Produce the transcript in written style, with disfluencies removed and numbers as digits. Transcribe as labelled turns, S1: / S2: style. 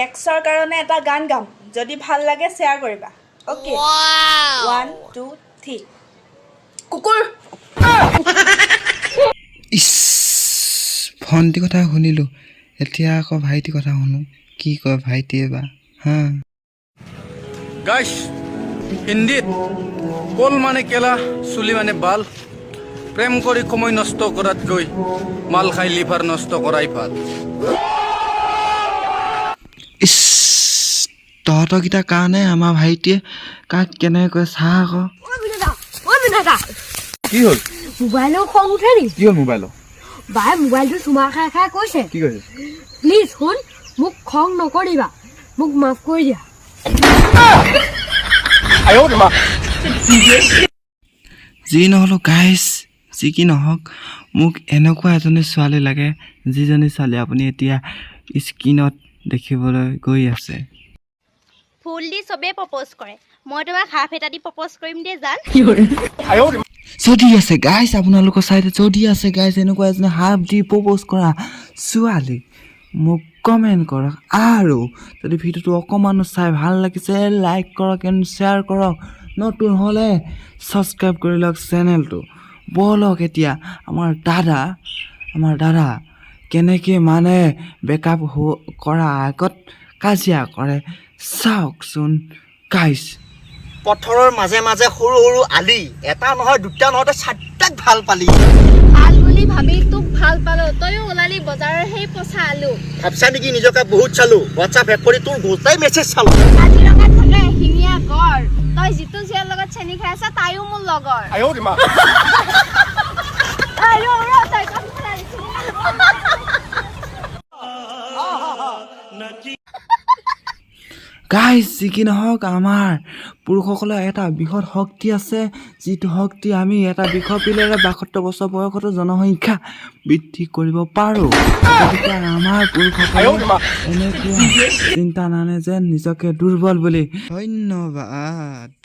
S1: এক্সৰ কাৰণে এটা গান গাম যদি ভাল লাগে শ্বেয়াৰ কৰিবা ওকে 1 2 3 কুকুৰ
S2: ইস ভণ্টি কথা শুনিলো এতিয়া আকৌ ভাইটি কথা শুনো কি কয় ভাইটিয়ে বা হা
S3: গাইস ইন্দিত কল মানে কেলা চুলি মানে বাল প্ৰেম কৰি সময় নষ্ট কৰাত গৈ মাল খাই লিভাৰ নষ্ট কৰাই ভাল
S2: ইস তহঁতকেইটাৰ কাৰণে আমাৰ ভাইটিয়ে কাক কেনেকৈ চাহ আকৌ
S4: কি হ'ল
S5: মোবাইলৰ খং উঠে নি
S4: কি হ'ল মোবাইলৰ
S5: বাই মোবাইলটো চুমা খাই খাই কৈছে
S4: কি কৈছে
S5: প্লিজ শুন মোক খং নকৰিবা মোক মাফ কৰি দিয়া
S2: যি নহ'লো গাইজ যি কি নহওক মোক এনেকুৱা এজনী ছোৱালী লাগে যিজনী ছোৱালী আপুনি এতিয়া স্ক্ৰীণত দেখিবলৈ গৈ আছে
S6: ফুল দি চবে প্ৰপ'জ কৰে মই তোমাক হাফ এটা দি প্ৰপ'জ কৰিম দে জান
S2: যদি আছে গাইজ আপোনালোকৰ চাইডে যদি আছে গাইজ এনেকুৱা এজনী হাফ দি প্ৰপ'জ কৰা ছোৱালী মোক কমেণ্ট কৰক আৰু যদি ভিডিঅ'টো অকণমানো চাই ভাল লাগিছে লাইক কৰক এণ্ড শ্বেয়াৰ কৰক নতুন হ'লে ছাবস্ক্ৰাইব কৰি লওক চেনেলটো ব'লক এতিয়া আমাৰ দাদা কেনেকৈ মানে বেকআপ কৰা আগত কাজিয়া কৰে চাওকচোন গাইজ
S7: পথৰৰ মাজে মাজে সৰু সৰু আলি এটা নহয় দুটা নহয় তই চাৰিটাক ভাল পালি
S6: ভাল বুলি ভাবি তোক ভাল পালো তইও ওলালি বজাৰৰ সেই পচা আলু
S7: ভাবছা নেকি নিজকে বহুত চালো হোৱাটছআপ হেক কৰি তোৰ গোটাই মেছেজ চালো
S6: কাজিৰঙাত থাকে এশিঙীয়া গড় তই যিটো জীয়াৰ লগত চেনি খাই আছা তাইও মোৰ লগৰ
S2: গাইজ যি কি নহওক আমাৰ পুৰুষসকলৰ এটা বৃহৎ শক্তি আছে যিটো শক্তি আমি এটা বৃহৎ পিলেৰে ৭২ বছৰ বয়সতো জনসংখ্যা বৃদ্ধি কৰিব পাৰোঁ গতিকে আমাৰ পুৰুষসকলে এনেকুৱা চিন্তা নানে যেন নিজকে দুৰ্বল বুলি ধন্যবাদ।